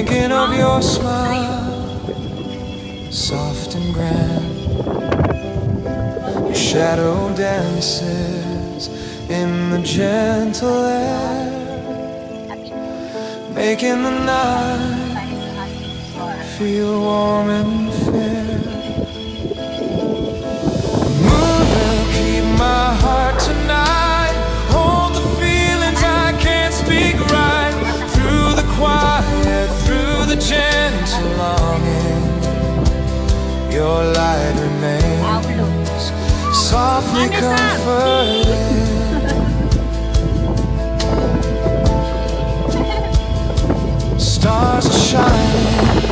Thinking of your smile, soft and grand. Your shadow dances in the gentle air, making the night feel warm and fair. Moon will keep my heart tonight. Hold the feelings I can't speak right. Through the quiet, through the gentle longing, your light remains softly comforting. Stars are shining,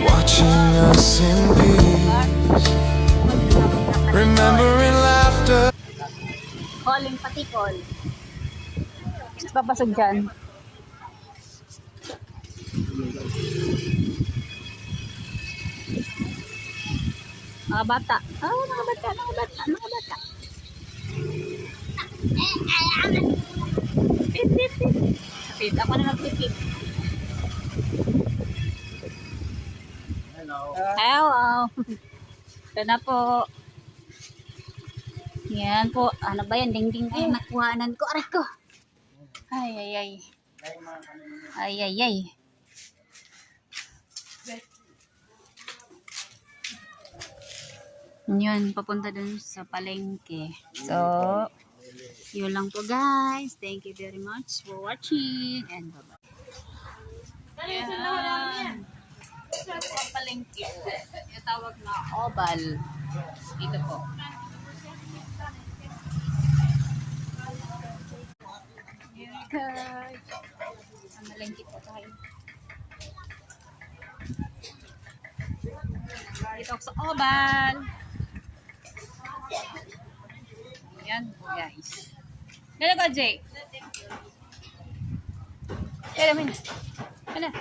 watching us in peace, remembering laughter. Calling pati call. Papasok dyan. Mga bata. Oh, mga bata, mga bata, mga bata. Pip, pip, pip. Pip, ako na nagpipip. Hello. Ito na po. Yan po. Ano ba yan? Ding-ding ay nakuhanan ko. Aray ko. Ay, ay, ay. Ay, ay, ay. Yun, papunta dun sa palengke. So, yun lang po guys. Thank you very much for watching. And bye-bye. Ayan. Ito ang palengke. Yung tawag na oval. Dito po. Ayan guys. Ang palengke po tayo. Dito ako sa oval. Ayan po guys. Dala ko, Jay. Dala mo. Dala.